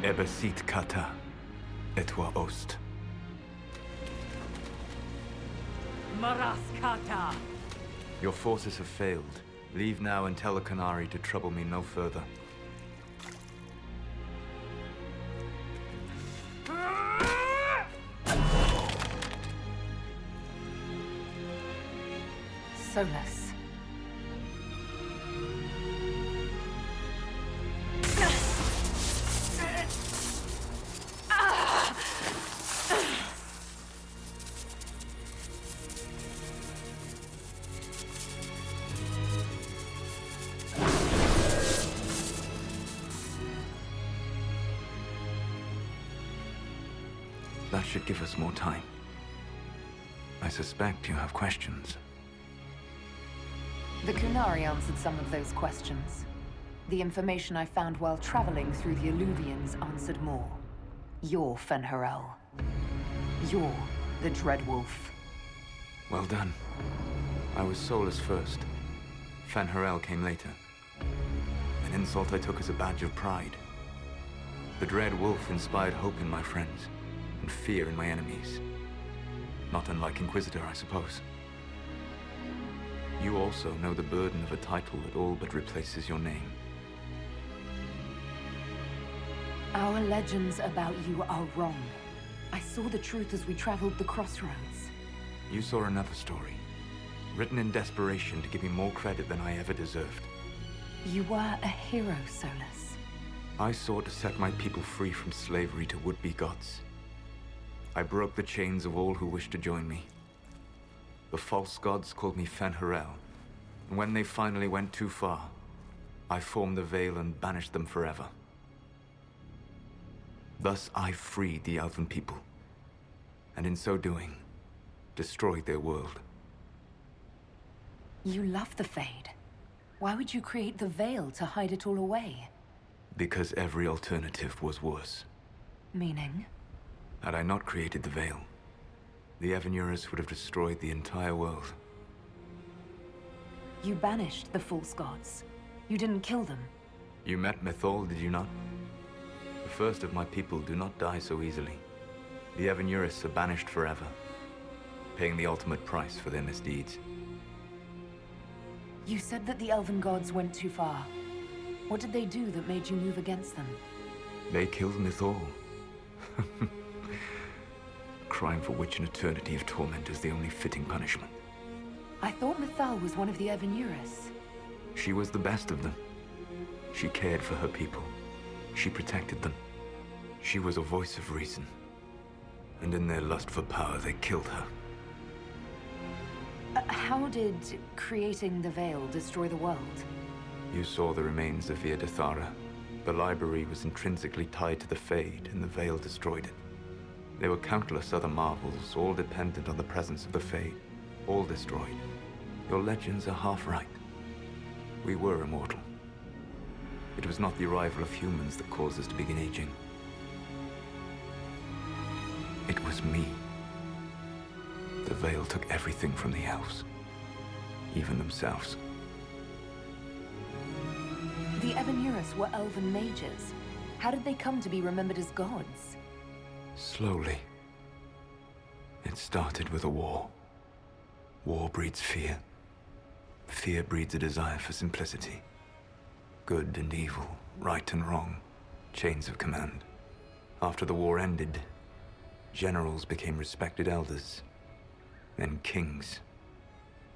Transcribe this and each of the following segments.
Ebesit kata, etwa ost. Maraskata! Your forces have failed. Leave now and tell the Canary to trouble me no further. Solas. That should give us more time. I suspect you have questions. The Kunari answered some of those questions. The information I found while traveling through the Illuvians answered more. You're Fen'Harel. You're the Dreadwolf. Well done. I was Solas first. Fen'Harel came later. An insult I took as a badge of pride. The Dread Wolf inspired hope in my friends, and fear in my enemies. Not unlike Inquisitor, I suppose. You also know the burden of a title that all but replaces your name. Our legends about you are wrong. I saw the truth as we traveled the crossroads. You saw another story, written in desperation to give me more credit than I ever deserved. You were a hero, Solas. I sought to set my people free from slavery to would-be gods. I broke the chains of all who wished to join me. The false gods called me Fen'Harel, and when they finally went too far, I formed the Veil and banished them forever. Thus I freed the Elven people, and in so doing, destroyed their world. You love the Fade. Why would you create the Veil to hide it all away? Because every alternative was worse. Meaning? Had I not created the Veil, the Evanurus would have destroyed the entire world. You banished the false gods. You didn't kill them. You met Mythal, did you not? The first of my people do not die so easily. The Evanurus are banished forever, paying the ultimate price for their misdeeds. You said that the Elven gods went too far. What did they do that made you move against them? They killed Mythal. Crime for which an eternity of torment is the only fitting punishment. I thought Mythal was one of the Evanurus. She was the best of them. She cared for her people. She protected them. She was a voice of reason. And in their lust for power, they killed her. How did creating the Veil destroy the world? You saw the remains of Via de Thara. The library was intrinsically tied to the Fade, and the Veil destroyed it. There were countless other marvels, all dependent on the presence of the Fade, all destroyed. Your legends are half right. We were immortal. It was not the arrival of humans that caused us to begin aging. It was me. The Veil took everything from the elves, even themselves. The Evanurus were elven mages. How did they come to be remembered as gods? Slowly. It started with a war. War breeds fear. Fear breeds a desire for simplicity. Good and evil, right and wrong, chains of command. After the war ended, generals became respected elders, then kings,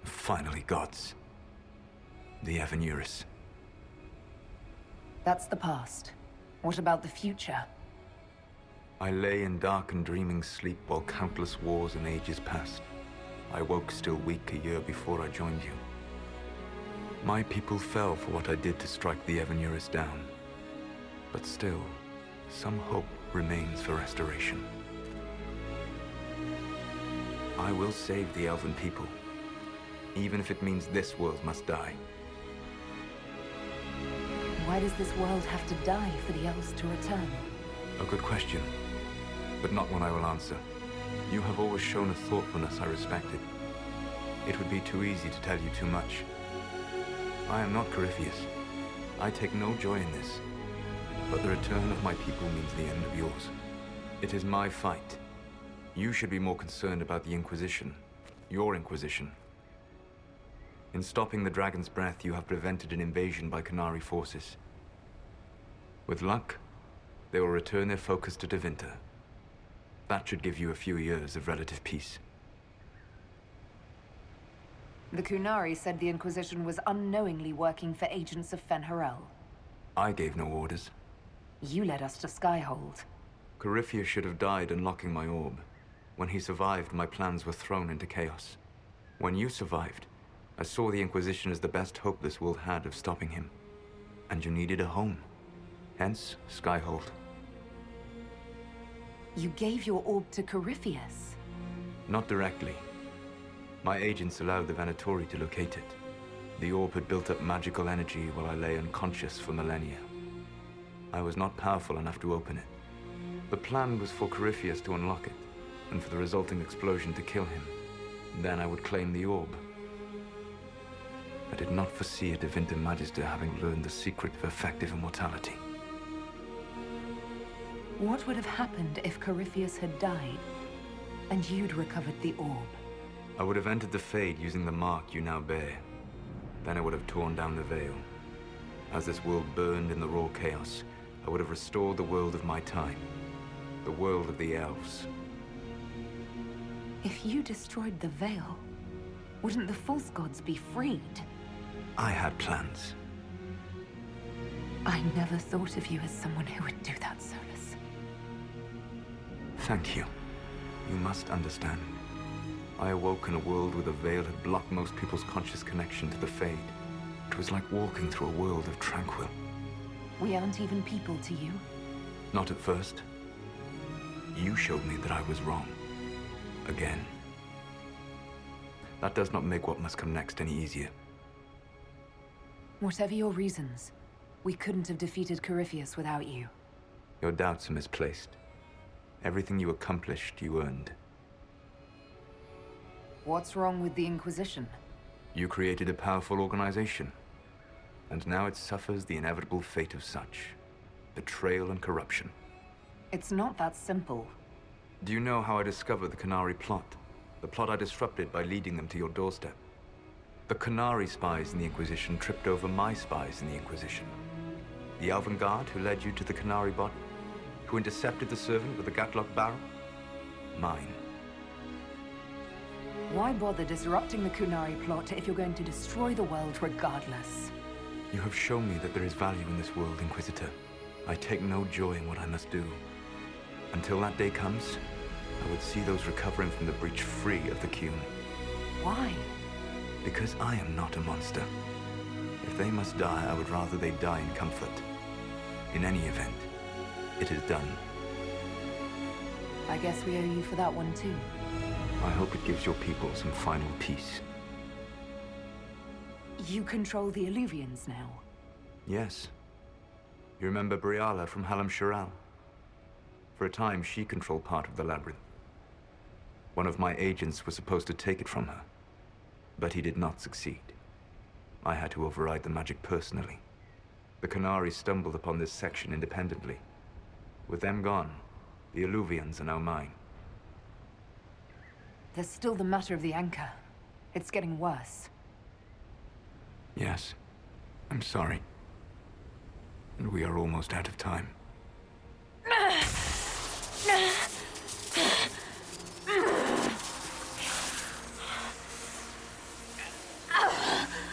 and finally gods. The Evanurus. That's the past. What about the future? I lay in dark and dreaming sleep while countless wars and ages passed. I woke still weak a year before I joined you. My people fell for what I did to strike the Evanurus down. But still, some hope remains for restoration. I will save the Elven people, even if it means this world must die. Why does this world have to die for the elves to return? A good question, but not one I will answer. You have always shown a thoughtfulness I respected. It would be too easy to tell you too much. I am not Corypheus. I take no joy in this. But the return of my people means the end of yours. It is my fight. You should be more concerned about the Inquisition. Your Inquisition. In stopping the Dragon's Breath, you have prevented an invasion by Qunari forces. With luck, they will return their focus to Tevinter. That should give you a few years of relative peace. The Qunari said the Inquisition was unknowingly working for agents of Fen'Harel. I gave no orders. You led us to Skyhold. Corypheus should have died unlocking my orb. When he survived, my plans were thrown into chaos. When you survived, I saw the Inquisition as the best hope this world had of stopping him. And you needed a home. Hence, Skyhold. You gave your orb to Corypheus? Not directly. My agents allowed the Venatori to locate it. The orb had built up magical energy while I lay unconscious for millennia. I was not powerful enough to open it. The plan was for Corypheus to unlock it, and for the resulting explosion to kill him. Then I would claim the orb. I did not foresee a Tevinter Magister having learned the secret of effective immortality. What would have happened if Corypheus had died, and you'd recovered the orb? I would have entered the Fade using the mark you now bear. Then I would have torn down the veil. As this world burned in the raw chaos, I would have restored the world of my time. The world of the elves. If you destroyed the veil, wouldn't the false gods be freed? I had plans. I never thought of you as someone who would do that, Solas. Thank you. You must understand. I awoke in a world where the veil had blocked most people's conscious connection to the Fade. It was like walking through a world of tranquil. We aren't even people to you? Not at first. You showed me that I was wrong. Again. That does not make what must come next any easier. Whatever your reasons, we couldn't have defeated Corypheus without you. Your doubts are misplaced. Everything you accomplished, you earned. What's wrong with the Inquisition? You created a powerful organization, and now it suffers the inevitable fate of such. Betrayal and corruption. It's not that simple. Do you know how I discovered the Qunari plot? The plot I disrupted by leading them to your doorstep. The Qunari spies in the Inquisition tripped over my spies in the Inquisition. The Elven Guard who led you to the Qunari body? Who intercepted the servant with the Gatlock barrel? Mine. Why bother disrupting the Qunari plot if you're going to destroy the world regardless? You have shown me that there is value in this world, Inquisitor. I take no joy in what I must do. Until that day comes, I would see those recovering from the breach free of the Qun. Why? Because I am not a monster. If they must die, I would rather they die in comfort. In any event, it is done. I guess we owe you for that one too. I hope it gives your people some final peace. You control the Illuvians now? Yes. You remember Briala from Halam Shiral? For a time, she controlled part of the labyrinth. One of my agents was supposed to take it from her, but he did not succeed. I had to override the magic personally. The Qunari stumbled upon this section independently. With them gone, the Illuvians are now mine. There's still the matter of the anchor. It's getting worse. Yes. I'm sorry. And we are almost out of time.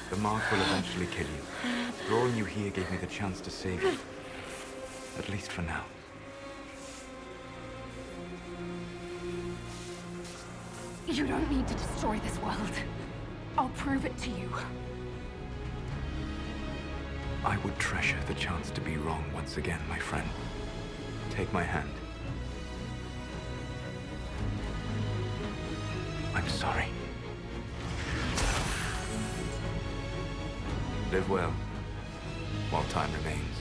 The mark will eventually kill you. Drawing you here gave me the chance to save you. At least for now. You don't need to destroy this world. I'll prove it to you. I would treasure the chance to be wrong once again, my friend. Take my hand. I'm sorry. Live well, while time remains.